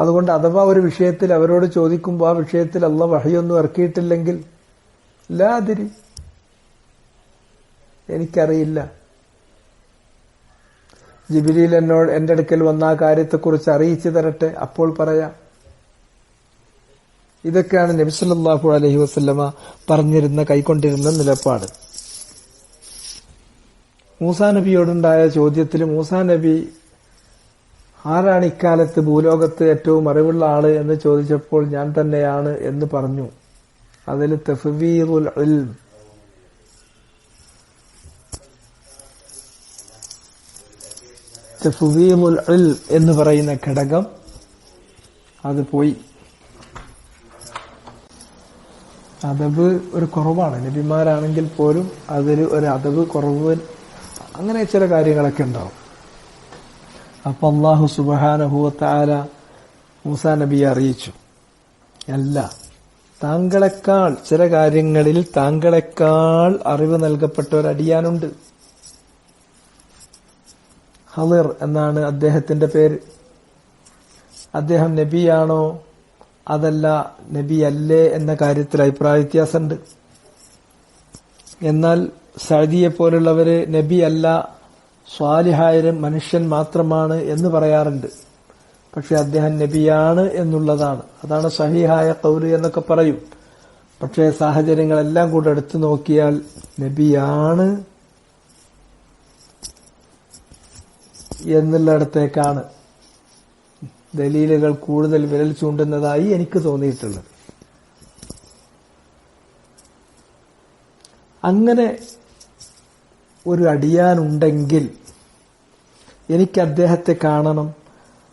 അതുകൊണ്ട് അഥവാ ഒരു വിഷയത്തിൽ അവരോട് ചോദിക്കുമ്പോൾ ആ വിഷയത്തിൽ അള്ളാഹ് വഹയൊന്നും ഇറക്കിയിട്ടില്ലെങ്കിൽ ലാതിരി, എനിക്കറിയില്ല, ജിബ്രീൽ എന്റെ അടുക്കൽ വന്ന ആ കാര്യത്തെക്കുറിച്ച് അറിയിച്ചു തരട്ടെ, അപ്പോൾ പറയാം. ഇതൊക്കെയാണ് നബി സല്ലല്ലാഹു അലൈഹി വസല്ലമ പറഞ്ഞിരുന്ന, കൈക്കൊണ്ടിരുന്ന നിലപാട്. മൂസാ നബിയോടുണ്ടായ ചോദ്യത്തിൽ മൂസാ നബി ആരാണ് ഇക്കാലത്ത് ഭൂലോകത്ത് ഏറ്റവും അറിവുള്ള ആള് എന്ന് ചോദിച്ചപ്പോൾ ഞാൻ തന്നെയാണ് എന്ന് പറഞ്ഞു. അതിൽ തഫ്വീദുൽ ഇൽം, തഫ്വീദുൽ ഇൽം എന്ന് പറയുന്ന ഘടകം അത് പോയി. അദബ് ഒരു കുറവാണ്. നബിമാരാണെങ്കിൽ പോലും അതിൽ ഒരു അദബ് കുറവ്, അങ്ങനെ ചില കാര്യങ്ങളൊക്കെ ഉണ്ടാവും. അപ്പൊ അല്ലാഹു സുബ്ഹാനഹു വ തആല മൂസാ നബിയെ അറിയിച്ചു, അല്ല, താങ്കളെക്കാൾ ചില കാര്യങ്ങളിൽ താങ്കളെക്കാൾ അറിവ് നൽകപ്പെട്ട ഒരു അടിയാനുണ്ട്. ഖളിർ എന്നാണ് അദ്ദേഹത്തിന്റെ പേര്. അദ്ദേഹം നബിയാണോ അതല്ല നബിയല്ലേ എന്ന കാര്യത്തിൽ അഭിപ്രായ വ്യത്യാസമുണ്ട്. എന്നാൽ സഅദിയെ പോലുള്ളവര് നബിയല്ല, സ്വാലിഹായ മനുഷ്യൻ മാത്രമാണ് എന്ന് പറയാറുണ്ട്. പക്ഷെ അദ്ദേഹം നബിയാണ് എന്നുള്ളതാണ്, അതാണ് സഹീഹായ ഖൗല് എന്നൊക്കെ പറയും. പക്ഷേ സാഹചര്യങ്ങളെല്ലാം കൂടെ എടുത്തു നോക്കിയാൽ നബിയാണ് എന്നുള്ളിടത്തേക്കാണ് ദലീലുകൾ കൂടുതൽ വിരൽ ചൂണ്ടുന്നതായി എനിക്ക് തോന്നിയിട്ടുള്ളത്. അങ്ങനെ ഒരു അടിയാനുണ്ടെങ്കിൽ എനിക്ക് അദ്ദേഹത്തെ കാണണം,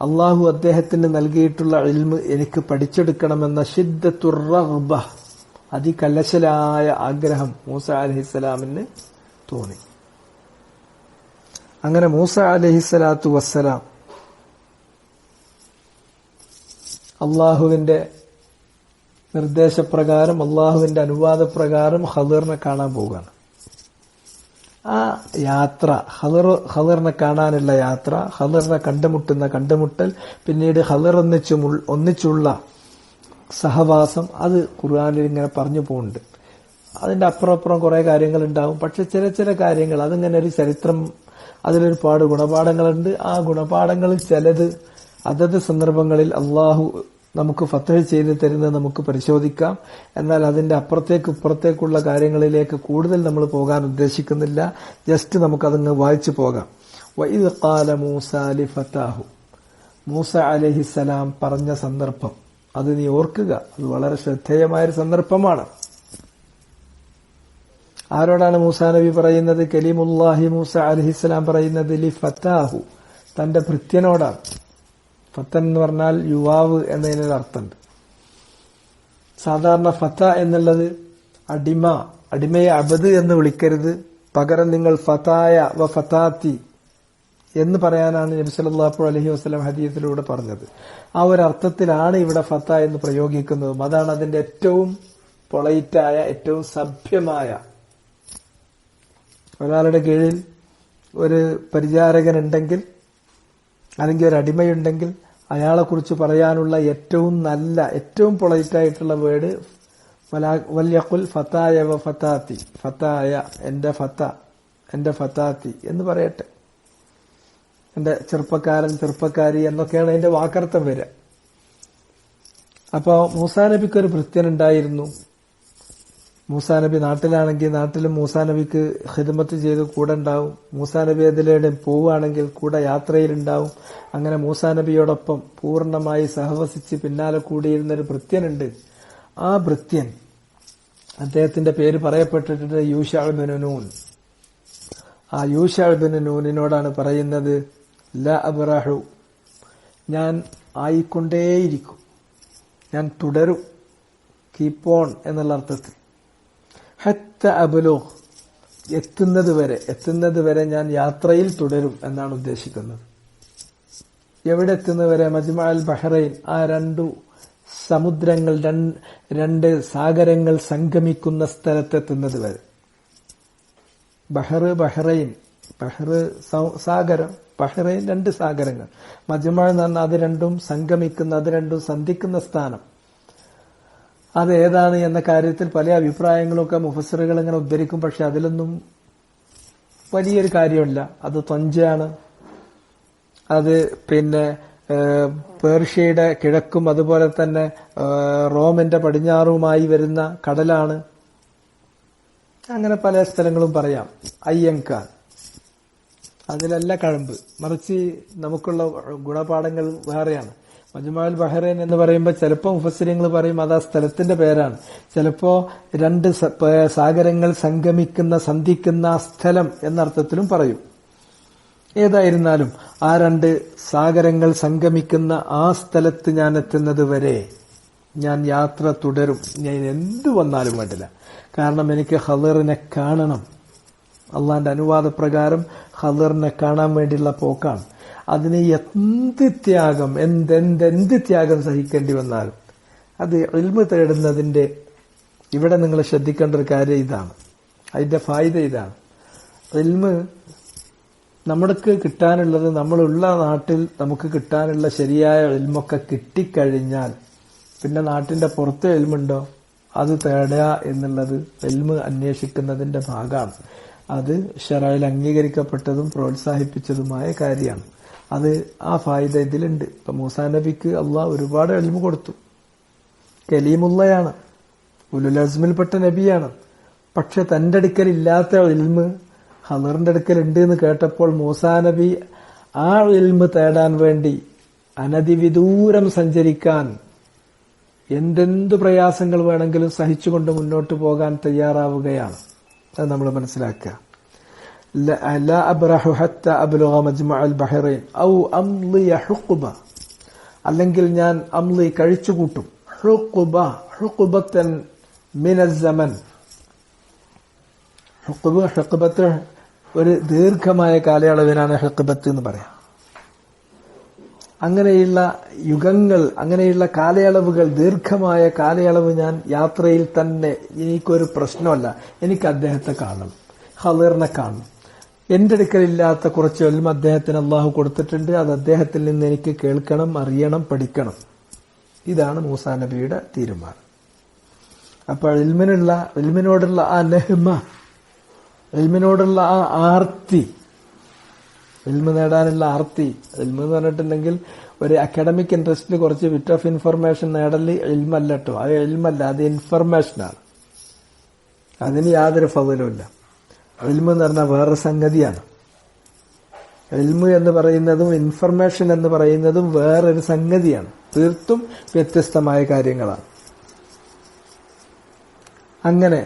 അള്ളാഹു അദ്ദേഹത്തിന് നൽകിയിട്ടുള്ള ഇൽമ് എനിക്ക് പഠിച്ചെടുക്കണമെന്ന ശിദ്ദത്തുർ റഗ്ബ, അതികലശലായ ആഗ്രഹം മൂസ അലൈഹിസ്സലാമിന് തോന്നി. അങ്ങനെ മൂസ അലൈഹിസ്സലാത്തു വസ്സലാം അള്ളാഹുവിന്റെ നിർദ്ദേശപ്രകാരം, അള്ളാഹുവിന്റെ അനുവാദപ്രകാരം ഖളിറിനെ കാണാൻ പോവുകയാണ്. ആ യാത്ര, ഖളിറിനെ കാണാനുള്ള യാത്ര, ഖളിറിനെ കണ്ടുമുട്ടൽ, പിന്നീട് ഖളിർ ഒന്നിച്ചുള്ള സഹവാസം, അത് ഖുർആനിൽ ഇങ്ങനെ പറഞ്ഞു പോകുന്നുണ്ട്. അതിന്റെ അപ്പുറം കുറെ കാര്യങ്ങൾ ഉണ്ടാവും. പക്ഷെ ചില കാര്യങ്ങൾ, അതിങ്ങനെ ഒരു ചരിത്രം, അതിലൊരുപാട് ഗുണപാഠങ്ങളുണ്ട്. ആ ഗുണപാഠങ്ങളിൽ ചിലത് അതത് സന്ദർഭങ്ങളിൽ അള്ളാഹു നമുക്ക് ഫത്ഹ് ചെയ്ത് തരുന്നത് നമുക്ക് പരിശോധിക്കാം. എന്നാൽ അതിന്റെ ഇപ്പുറത്തേക്കുള്ള കാര്യങ്ങളിലേക്ക് കൂടുതൽ നമ്മൾ പോകാൻ ഉദ്ദേശിക്കുന്നില്ല. ജസ്റ്റ് നമുക്കതങ്ങ് വായിച്ചു പോകാം. വഇദ് ഖാല മൂസ ലിഫതാഹു, മൂസ അലൈഹിസ്സലാം പറഞ്ഞ സന്ദർഭം അത് നീ ഓർക്കുക. അത് വളരെ ശ്രദ്ധേയമായൊരു സന്ദർഭമാണ്. ആരോടാണ് മൂസാ നബി പറയുന്നത്? കലീമുല്ലാഹി മൂസ അലൈഹിസ്സലാം പറയുന്നത് ലിഫതാഹു, തന്റെ ഭൃത്യനോടാണ്. ഫത്തൻ എന്ന് പറഞ്ഞാൽ യുവാവ് എന്നതിനൊരു അർത്ഥമുണ്ട്. സാധാരണ ഫത്ത എന്നുള്ളത് അടിമയെ അബദ് എന്ന് വിളിക്കരുത്, പകരം നിങ്ങൾ ഫതായ വ ഫതാത്തി എന്ന് പറയാനാണ് നബി സല്ലല്ലാഹു അലൈഹി വസല്ലം ഹദീസിലൂടെ പറഞ്ഞത്. ആ ഒരു അർത്ഥത്തിലാണ് ഇവിടെ ഫത്ത എന്ന് പ്രയോഗിക്കുന്നതും. അതാണ് അതിന്റെ ഏറ്റവും പൊളൈറ്റായ, ഏറ്റവും സഭ്യമായ. ഒരാളുടെ കീഴിൽ ഒരു പരിചാരകനുണ്ടെങ്കിൽ അല്ലെങ്കിൽ ഒരു അടിമയുണ്ടെങ്കിൽ അയാളെക്കുറിച്ച് പറയാനുള്ള ഏറ്റവും നല്ല, ഏറ്റവും പൊളൈറ്റായിട്ടുള്ള വേർഡ് വല്യഖുൽ ഫതായ വ ഫതാത്തി, ഫതായ എന്റെ ഫത്ത, എന്റെ ഫതാത്തി എന്ന് പറയട്ടെ. എന്റെ ചെറുപ്പക്കാരൻ, ചെറുപ്പക്കാരി എന്നൊക്കെയാണ് അതിന്റെ വാക്കർത്ഥം വരിക. അപ്പോ മൂസാ നബിക്കൊരു ഭൃത്യനുണ്ടായിരുന്നു. മൂസാ നബി നാട്ടിലാണെങ്കിൽ നാട്ടിലും മൂസാ നബിക്ക് ഖിദ്മത്ത് ചെയ്ത് കൂടെ ഉണ്ടാവും. മൂസാ നബി അതിലേടെ പോവുകയാണെങ്കിൽ കൂടെ യാത്രയിലുണ്ടാവും. അങ്ങനെ മൂസാ നബിയോടൊപ്പം പൂർണ്ണമായി സഹവസിച്ച് പിന്നാലെ കൂടിയിരുന്നൊരു ഭൃത്യനുണ്ട്. ആ ഭൃത്യൻ, അദ്ദേഹത്തിന്റെ പേര് പറയപ്പെട്ടിട്ടുണ്ട് യൂശഅ ഇബ്നു നൂൻ. ആ യൂശഅ ഇബ്നു നൂനിനോടാണ് പറയുന്നത്, ലാ അബ്റഹു, ഞാൻ ആയിക്കൊണ്ടേയിരിക്കും, ഞാൻ തുടരും, കീപ്പ് ഓൺ എന്നുള്ള അർത്ഥത്തിൽ. ഹത്ത അബ്ലുഗ്, എത്തുന്നത് വരെ ഞാൻ യാത്രയിൽ തുടരും എന്നാണ് ഉദ്ദേശിക്കുന്നത്. എവിടെ എത്തുന്നവരെ? മജ്മഅൽ ബഹ്റൈൻ, ആ രണ്ടു സമുദ്രങ്ങൾ, രണ്ട് സാഗരങ്ങൾ സംഗമിക്കുന്ന സ്ഥലത്തെത്തുന്നത് വരെ. ബഹ്റൈൻ, സാഗരം, ബഹ്റൈൻ രണ്ട് സാഗരങ്ങൾ. മജ്മഅ എന്ന് പറഞ്ഞാൽ അത് രണ്ടും സംഗമിക്കുന്ന, അത് രണ്ടും സന്ധിക്കുന്ന സ്ഥാനം. അത് ഏതാണ് എന്ന കാര്യത്തിൽ പല അഭിപ്രായങ്ങളൊക്കെ മുഫസ്സിറുകൾ ഇങ്ങനെ ഉദ്ധരിക്കും. പക്ഷെ അതിലൊന്നും വലിയൊരു കാര്യമില്ല. അത് ത്വഞ്ചയാണ്. അത് പേർഷ്യയുടെ കിഴക്കും അതുപോലെ തന്നെ റോമിന്റെ പടിഞ്ഞാറുമായി വരുന്ന കടലാണ്. അങ്ങനെ പല സ്ഥലങ്ങളും പറയാം. അയ്യങ്കാൻ, അതിലല്ല കഴമ്പ്, മറിച്ച് നമുക്കുള്ള ഗുണപാഠങ്ങൾ വേറെയാണ്. മജ്മഅൽ ബഹ്റൈൻ എന്ന് പറയുമ്പോൾ ചിലപ്പോൾ മുഫസ്സിരിങ്ങൾ പറയും അത് ആ സ്ഥലത്തിന്റെ പേരാണ്, ചിലപ്പോ രണ്ട് സാഗരങ്ങൾ സന്ധിക്കുന്ന സ്ഥലം എന്നർത്ഥത്തിലും പറയും. ഏതായിരുന്നാലും ആ രണ്ട് സാഗരങ്ങൾ സംഗമിക്കുന്ന ആ സ്ഥലത്ത് ഞാൻ എത്തുന്നത് വരെ ഞാൻ യാത്ര തുടരും. ഞാൻ എന്തു വന്നാലും വേണ്ടില്ല. കാരണം എനിക്ക് ഖദറിനെ കാണണം. അള്ളാന്റെ അനുവാദപ്രകാരം ഖദറിനെ കാണാൻ വേണ്ടിയുള്ള പോക്കാണ്. അതിന് എന്ത് ത്യാഗം സഹിക്കേണ്ടി വന്നാലും അത് ഇൽമ് തേടുന്നതിന്റെ ഇവിടെ നിങ്ങൾ ശ്രദ്ധിക്കേണ്ട ഒരു കാര്യം ഇതാണ്. അതിന്റെ ഫായിദ ഇതാണ്. ഇൽമ് നമുക്ക് കിട്ടാനുള്ളത്, നമ്മളുള്ള നാട്ടിൽ നമുക്ക് കിട്ടാനുള്ള ശരിയായ ഇൽമൊക്കെ കിട്ടിക്കഴിഞ്ഞാൽ പിന്നെ നാട്ടിന്റെ പുറത്ത് ഇൽമുണ്ടോ അത് തേടുക എന്നുള്ളത് ഇൽമ് അന്വേഷിക്കുന്നതിന്റെ ഭാഗമാണ്. അത് ശറഅയിൽ അംഗീകരിക്കപ്പെട്ടതും പ്രോത്സാഹിപ്പിച്ചതുമായ കാര്യമാണ്. അത് ആ ഫായിദ ഇതിലുണ്ട്. ഇപ്പൊ മൂസാ നബിക്ക് അള്ളാഹ് ഒരുപാട് ഇൽമു കൊടുത്തു. കലീമുള്ളയാണ്, ഉലുൽ അസ്മിൽപ്പെട്ട നബിയാണ്. പക്ഷെ തന്റെ അടുക്കൽ ഇല്ലാത്ത ഇൽമ് ഖദറിന്റെ അടുക്കൽ ഉണ്ട് എന്ന് കേട്ടപ്പോൾ മൂസാ നബി ആ ഇൽമ് തേടാൻ വേണ്ടി അനധിവിദൂരം സഞ്ചരിക്കാൻ എന്തെന്തു പ്രയാസങ്ങൾ വേണമെങ്കിലും സഹിച്ചുകൊണ്ട് മുന്നോട്ട് പോകാൻ തയ്യാറാവുകയാണ്. അത് നമ്മൾ മനസ്സിലാക്കുക. لا أبرح حتى أبلغ مجمع البحرين أو أمضي حقبة, അല്ലെങ്കിൽ ഞാൻ അംലി കഴിച്ചുകൂട്ടും. ഹുഖുബത്തൻ മിന الزمن, ഹുഖുബത്ത് ഒരു ദീർഘമായ കാലയളവിനാണ് ഹുഖുബത്ത് എന്ന് പറയാം. അങ്ങനെയുള്ള യുഗങ്ങൾ, അങ്ങനെയുള്ള കാലയളവുകൾ, ദീർഘമായ കാലയളവ് ഞാൻ യാത്രയിൽ തന്നെ. എനിക്കൊരു പ്രശ്നമല്ല, എനിക്ക് അദ്ദേഹത്തെ കാണണം, ഖദറിനെ കാണണം. എന്റെ അടുക്കലില്ലാത്ത കുറച്ച് ഇൽമ് അദ്ദേഹത്തിന് അള്ളാഹു കൊടുത്തിട്ടുണ്ട്. അത് അദ്ദേഹത്തിൽ നിന്ന് എനിക്ക് കേൾക്കണം, അറിയണം, പഠിക്കണം. ഇതാണ് മൂസാ നബിയുടെ തീരുമാനം. അപ്പോൾ ഇൽമിനോടുള്ള ആ നെഹ്മ, ഇൽമിനോടുള്ള ആ ആർത്തി, ഇൽമ് നേടാനുള്ള ആർത്തി. ഇൽമ് എന്ന് പറഞ്ഞിട്ടുണ്ടെങ്കിൽ ഒരു അക്കാഡമിക് ഇൻട്രസ്റ്റിൽ കുറച്ച് ബിറ്റ് ഓഫ് ഇൻഫർമേഷൻ നേടല് ഇൽമല്ല കേട്ടോ. അത് ഇൽമല്ല, അത് ഇൻഫർമേഷനാണ്. അതിന് യാതൊരു ഫളലുമില്ല. ഇൽമ് എന്ന് പറഞ്ഞാൽ വേറൊരു സംഗതിയാണ്. ഇൽമ് എന്ന് പറയുന്നതും ഇൻഫർമേഷൻ എന്ന് പറയുന്നതും വേറൊരു സംഗതിയാണ്. തീർത്തും വ്യത്യസ്തമായ കാര്യങ്ങളാണ്. അങ്ങനെ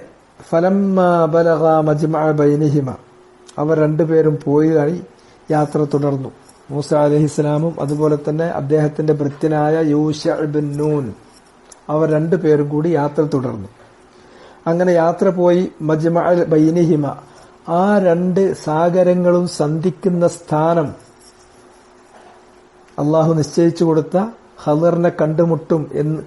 ഫലമ്മ ബലഗ മജ്മഅ ബൈനഹിമ, അവർ രണ്ടുപേരും പോയി യാത്ര തുടർന്നു. മൂസ അലൈഹിസ്സലാമും അതുപോലെ തന്നെ അദ്ദേഹത്തിന്റെ ഭൃത്യനായ യൂശഅ ഇബ്നു നൂൻ, അവർ രണ്ടുപേരും കൂടി യാത്ര തുടർന്നു. അങ്ങനെ യാത്ര പോയി മജ്മഅ ബൈനഹിമ, ആ രണ്ട് സാഗരങ്ങളും സന്ധിക്കുന്ന സ്ഥാനം അള്ളാഹു നിശ്ചയിച്ചു കൊടുത്ത ഖദറിനെ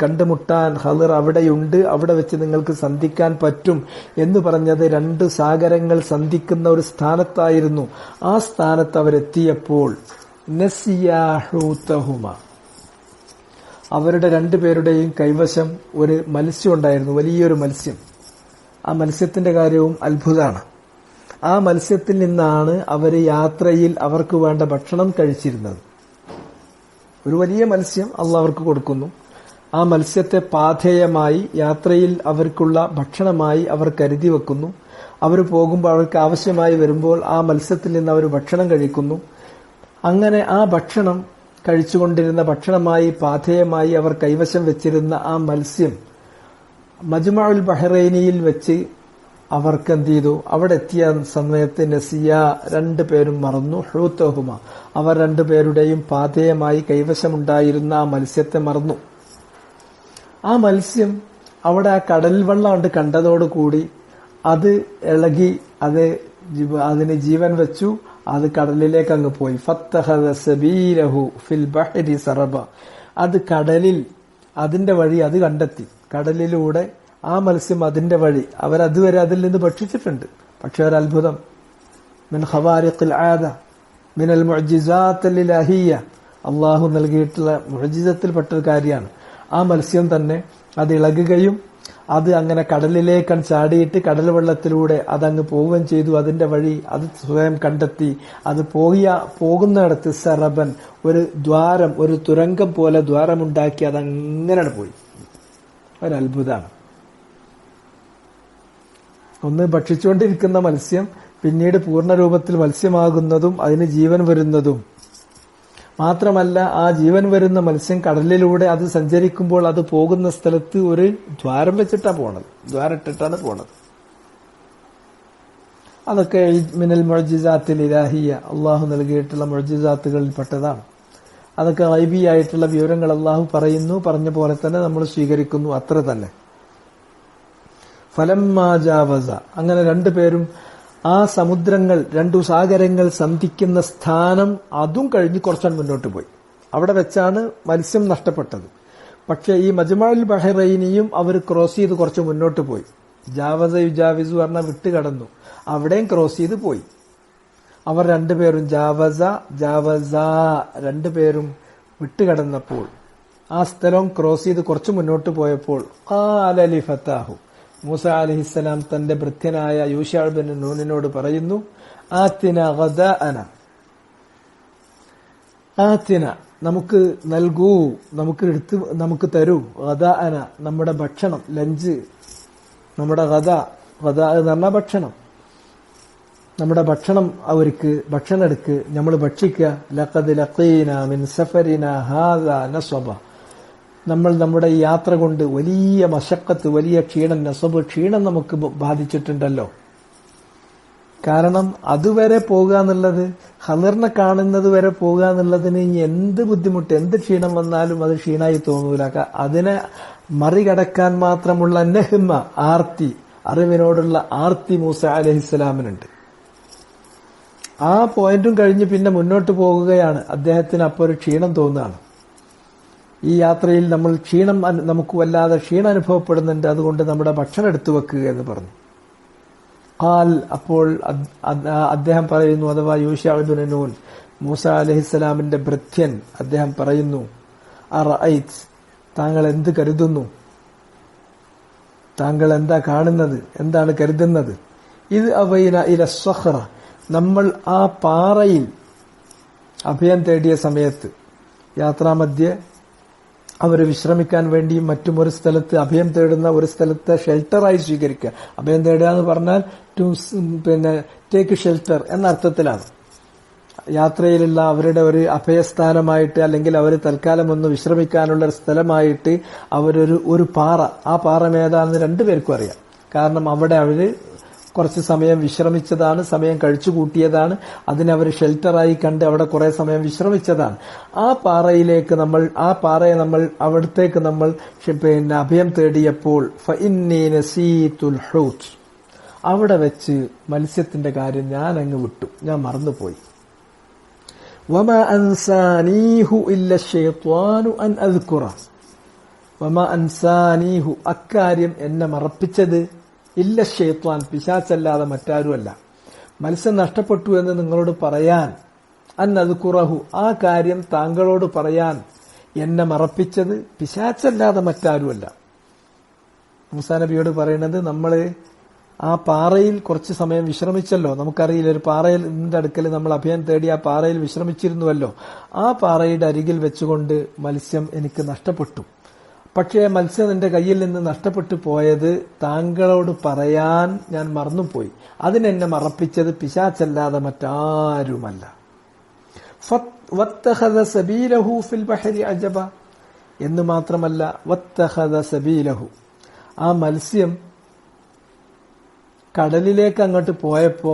കണ്ടുമുട്ടാൻ ഖദർ അവിടെയുണ്ട്, അവിടെ വെച്ച് നിങ്ങൾക്ക് സന്ധിക്കാൻ പറ്റും എന്ന് പറഞ്ഞത് രണ്ട് സാഗരങ്ങൾ സന്ധിക്കുന്ന ഒരു സ്ഥാനത്തായിരുന്നു. ആ സ്ഥാനത്ത് അവരെത്തിയപ്പോൾ നസിയാ ഹൂതഹുമ, അവരുടെ രണ്ടുപേരുടെയും കൈവശം ഒരു മത്സ്യം ഉണ്ടായിരുന്നു, വലിയൊരു മത്സ്യം. ആ മത്സ്യത്തിന്റെ കാര്യവും അത്ഭുതമാണ്. ആ മത്സ്യത്തിൽ നിന്നാണ് അവർ യാത്രയിൽ അവർക്ക് വേണ്ട ഭക്ഷണം കഴിച്ചിരുന്നത്. ഒരു വലിയ മത്സ്യം അള്ളാഹു അവർക്ക് കൊടുക്കുന്നു. ആ മത്സ്യത്തെ പാഥേയമായി യാത്രയിൽ അവർക്കുള്ള ഭക്ഷണമായി അവർ കരുതി വെക്കുന്നു. അവർ പോകുമ്പോൾ അവർക്ക് ആവശ്യമായി വരുമ്പോൾ ആ മത്സ്യത്തിൽ നിന്ന് അവർ ഭക്ഷണം കഴിക്കുന്നു. അങ്ങനെ ആ ഭക്ഷണം കഴിച്ചുകൊണ്ടിരുന്ന ഭക്ഷണമായി പാഥേയമായി അവർ കൈവശം വെച്ചിരുന്ന ആ മത്സ്യം മജ്മഉൽ ബഹ്റൈനിയിൽ വെച്ച് അവർക്ക് എന്ത് ചെയ്തു? അവിടെ എത്തിയ സമയത്ത് നസിയ, രണ്ടുപേരും മറന്നു. ഹൂതഹുമ, അവർ രണ്ടുപേരുടെയും പാഥേയമായി കൈവശമുണ്ടായിരുന്ന ആ മത്സ്യത്തെ മറന്നു. ആ മത്സ്യം അവിടെ ആ കടൽ വെള്ളം കണ്ടതോടുകൂടി അത് ഇളകി അതിന് ജീവൻ വെച്ചു. അത് കടലിലേക്ക് അങ്ങ് പോയി. ഫത്തഖദ സബീലഹു ഫിൽ ബഹരി സറബ. അത് കടലിൽ അതിന്റെ വഴി അത് കണ്ടെത്തി. കടലിലൂടെ ആ മത്സ്യം അതിന്റെ വഴി അവരതുവരെ അതിൽ നിന്ന് ഭക്ഷിച്ചിട്ടുണ്ട്. പക്ഷെ ഒരത്ഭുതം, മിൻ ഖവാരിഖിൽ ആദ മിനൽ മുഅ്ജിസാത്തിൽ ഇലാഹിയ്യ, അള്ളാഹു നൽകിയിട്ടുള്ള മുഅ്ജിസത്തിൽപ്പെട്ട ഒരു കാര്യമാണ്. ആ മത്സ്യം തന്നെ അത് ഇളകുകയും അത് അങ്ങനെ കടലിലേക്ക് ചാടിയിട്ട് കടൽ വെള്ളത്തിലൂടെ അതങ്ങ് പോവുകയും ചെയ്തു. അതിന്റെ വഴി അത് സ്വയം കണ്ടെത്തി. അത് പോകുന്നിടത്ത് സറബൻ, ഒരു ദ്വാരം, ഒരു തുരങ്കം പോലെ ദ്വാരമുണ്ടാക്കി അതങ്ങനെ പോയി. ഒരത്ഭുതമാണ്. ഒന്ന് ഭക്ഷിച്ചുകൊണ്ടിരിക്കുന്ന മത്സ്യം പിന്നീട് പൂർണ്ണരൂപത്തിൽ മത്സ്യമാകുന്നതും അതിന് ജീവൻ വരുന്നതും മാത്രമല്ല, ആ ജീവൻ വരുന്ന മത്സ്യം കടലിലൂടെ അത് സഞ്ചരിക്കുമ്പോൾ അത് പോകുന്ന സ്ഥലത്ത് ഒരു ദ്വാരം വെച്ചിട്ടാണ് പോണത്, ദ്വാരം ഇട്ടിട്ടാണ് പോണത്. അതൊക്കെ മിനൽ മുഅ്ജിസാത്തിൽ ഇലാഹിയ്യ, അള്ളാഹു നൽകിയിട്ടുള്ള മുഅ്ജിസാത്തുകളിൽ പെട്ടതാണ്. അതൊക്കെ ഗൈബിയായിട്ടുള്ള വിവരങ്ങൾ അള്ളാഹു പറയുന്നു, പറഞ്ഞ പോലെ തന്നെ നമ്മൾ സ്വീകരിക്കുന്നു, അത്ര തന്നെ. ഫലമ്മാ ജാവസ, അങ്ങനെ രണ്ടുപേരും ആ സമുദ്രങ്ങൾ, രണ്ടു സാഗരങ്ങൾ സന്ധിക്കുന്ന സ്ഥാനം അതും കഴിഞ്ഞ് കുറച്ചാൻ മുന്നോട്ട് പോയി. അവിടെ വെച്ചാണ് മത്സ്യം നഷ്ടപ്പെട്ടത്. പക്ഷെ ഈ മജ്മഉൽ ബഹറൈനിയും അവർ ക്രോസ് ചെയ്ത് കുറച്ച് മുന്നോട്ട് പോയി. ജാവസ യുജാവിസു പറഞ്ഞാൽ വിട്ടുകടന്നു, അവിടെയും ക്രോസ് ചെയ്ത് പോയി. അവർ രണ്ടുപേരും ജാവസ രണ്ടുപേരും വിട്ടുകടന്നപ്പോൾ, ആ സ്ഥലം ക്രോസ് ചെയ്ത് കുറച്ച് മുന്നോട്ട് പോയപ്പോൾ ഖാല ലി ഫതാഹു, മൂസ അലൈഹിസ്സലാം തന്റെ ഭൃത്യനായ യൂശഅ ബിൻ നൂനിനോട് പറയുന്നു, ആതിന ഗദാഅന, ആതിന നമുക്ക് നൽകൂ, നമുക്ക് തരൂ, ഗദാഅന നമ്മുടെ ഭക്ഷണം, ലഞ്ച്, നമ്മുടെ ഗദാ എന്ന് പറഞ്ഞാൽ ഭക്ഷണം, നമ്മുടെ ഭക്ഷണം അവർക്ക് ഭക്ഷണം എടുക്ക്, നമ്മൾ ഭക്ഷിക്കുക. ലഖദ് ലഖീന മിൻ സഫരിന ഹാദാ നസബ, നമ്മൾ നമ്മുടെ ഈ യാത്ര കൊണ്ട് വലിയ മശക്കത്ത്, വലിയ ക്ഷീണം, നസബ് ക്ഷീണം നമുക്ക് ബാധിച്ചിട്ടുണ്ടല്ലോ. കാരണം അതുവരെ പോകുക എന്നുള്ളത്, ഖദറിനെ കാണുന്നത് വരെ പോകുക എന്നുള്ളതിന് എന്ത് ബുദ്ധിമുട്ട്, എന്ത് ക്ഷീണം വന്നാലും അത് ക്ഷീണമായി തോന്നൂല. അതിനെ മറികടക്കാൻ മാത്രമുള്ള നെഹ്മ, ആർത്തി, അറിവിനോടുള്ള ആർത്തി മൂസ അലൈഹിസ്സലാമിനുണ്ട്. ആ പോയിന്റും കഴിഞ്ഞ് പിന്നെ മുന്നോട്ട് പോകുകയാണ്. അദ്ദേഹത്തിന് അപ്പോൾ ഒരു ക്ഷീണം തോന്നുകയാണ്. ഈ യാത്രയിൽ നമ്മൾ നമുക്ക് വല്ലാതെ ക്ഷീണം അനുഭവപ്പെടുന്നുണ്ട്, അതുകൊണ്ട് നമ്മുടെ ഭക്ഷണം എടുത്തു വെക്കുക എന്ന് പറഞ്ഞു. അപ്പോൾ അദ്ദേഹം പറയുന്നു, അഥവാ യൂശഅ ബിൻ നൂൻ, മൂസ അലൈഹിസ്സലാമിന്റെ ഭൃത്യൻ, അദ്ദേഹം പറയുന്നു, അറഅയ്ത്, താങ്കൾ എന്ത് കരുതുന്നു, താങ്കൾ എന്താ കാണുന്നത്, എന്താണ് കരുതുന്നത്? ഇത് അവൈന ഇല സ്വഖറ, നമ്മൾ ആ പാറയിൽ അഭയം തേടിയ സമയത്ത്, യാത്രാമധ്യേ അവർ വിശ്രമിക്കാൻ വേണ്ടിയും മറ്റും ഒരു സ്ഥലത്ത് അഭയം തേടുന്ന ഒരു സ്ഥലത്തെ ഷെൽട്ടറായി സ്വീകരിക്കുക. അഭയം തേടുക എന്ന് പറഞ്ഞാൽ ടേക്ക് ഷെൽട്ടർ എന്ന അർത്ഥത്തിലാണ്. യാത്രയിലുള്ള അവരുടെ ഒരു അഭയസ്ഥാനമായിട്ട്, അല്ലെങ്കിൽ അവർ തൽക്കാലം ഒന്ന് വിശ്രമിക്കാനുള്ള ഒരു സ്ഥലമായിട്ട് ഒരു പാറ, ആ പാറ ഏതാണെന്ന് രണ്ടുപേർക്കും അറിയാം. കാരണം അവിടെ അവര് കുറച്ച് സമയം വിശ്രമിച്ചതാണ്, സമയം കഴിച്ചു കൂട്ടിയതാണ്, അതിനവർ ഷെൽട്ടറായി കണ്ട് അവിടെ കുറെ സമയം വിശ്രമിച്ചതാണ്. ആ പാറയെ നമ്മൾ അവിടത്തേക്ക് നമ്മൾ അഭയം തേടിയപ്പോൾ ഫഇന്നീ നസീതുൽ ഹൂത്, അവിടെ വെച്ച് മത്സ്യത്തിന്റെ കാര്യം ഞാൻ അങ്ങ് വിട്ടു, ഞാൻ മറന്നുപോയി. വമാ അൻസാനീഹു ഇല്ല ശൈത്വാനു അൻ അദ്കുറ, വമാ അൻസാനീഹു, അക്കാര്യം എന്നെ മറപ്പിച്ചത് ഇല്ല ഷൈത്വാൻ, പിശാചല്ലാതെ മറ്റാരുമല്ല. മത്സ്യം നഷ്ടപ്പെട്ടു എന്ന് നിങ്ങളോട് പറയാൻ, അൻ അദ്കുറഹു, ആ കാര്യം താങ്കളോട് പറയാൻ എന്നെ മറപ്പിച്ചത് പിശാചല്ലാതെ മറ്റാരുമല്ല. മൂസാ നബിയോട് പറയുന്നത്, നമ്മള് ആ പാറയിൽ കുറച്ച് സമയം വിശ്രമിച്ചല്ലോ, നമുക്കറിയില്ല, ഒരു പാറയിൽ അടുക്കൽ നമ്മൾ അഭയം തേടി ആ പാറയിൽ വിശ്രമിച്ചിരുന്നുവല്ലോ, ആ പാറയുടെ അരികിൽ വെച്ചുകൊണ്ട് മത്സ്യം എനിക്ക് നഷ്ടപ്പെട്ടു. പക്ഷേ മത്സ്യം എന്റെ കയ്യിൽ നിന്ന് നഷ്ടപ്പെട്ടു പോയത് താങ്കളോട് പറയാൻ ഞാൻ മറന്നുപോയി. അതിനെന്നെ മറപ്പിച്ചത് പിശാചല്ലാതെ മറ്റാരുമല്ല. വത്തഖദ സബീലഹു ഫിൽ ബഹരി അജബ, എന്ന് മാത്രമല്ല വത്തഖദ സബീലഹു, ആ മത്സ്യം കടലിലേക്ക് അങ്ങോട്ട് പോയപ്പോ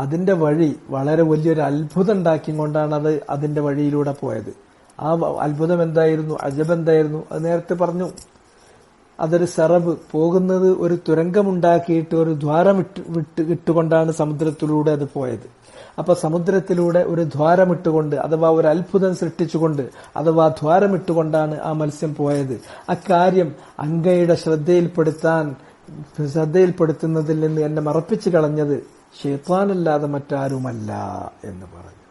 അതിന്റെ വഴി വളരെ വലിയൊരു അത്ഭുതം ഉണ്ടാക്കിക്കൊണ്ടാണ് അത് അതിന്റെ വഴിയിലൂടെ പോയത്. ആ അത്ഭുതം എന്തായിരുന്നു, അജബ് എന്തായിരുന്നു? അത് നേരത്തെ പറഞ്ഞു. അതൊരു സെറബ് പോകുന്നത് ഒരു തുരങ്കമുണ്ടാക്കിയിട്ട് ഒരു ദ്വാരം ഇട്ടുകൊണ്ടാണ് സമുദ്രത്തിലൂടെ അത് പോയത്. അപ്പൊ സമുദ്രത്തിലൂടെ ഒരു ദ്വാരമിട്ടുകൊണ്ട് അഥവാ ഒരു അത്ഭുതം സൃഷ്ടിച്ചുകൊണ്ട് അഥവാ ദ്വാരമിട്ടുകൊണ്ടാണ് ആ മത്സ്യം പോയത്. അക്കാര്യം അങ്ങയുടെ ശ്രദ്ധയിൽപ്പെടുത്തുന്നതിൽ നിന്ന് എന്നെ മറപ്പിച്ചു കളഞ്ഞത് ശൈത്താനല്ലാതെ മറ്റാരുമല്ല എന്ന് പറഞ്ഞു.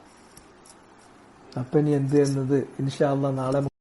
അപ്പൊ ഇനി എന്ത് എന്നത് ഇൻഷാ അല്ലാഹ് നാളെ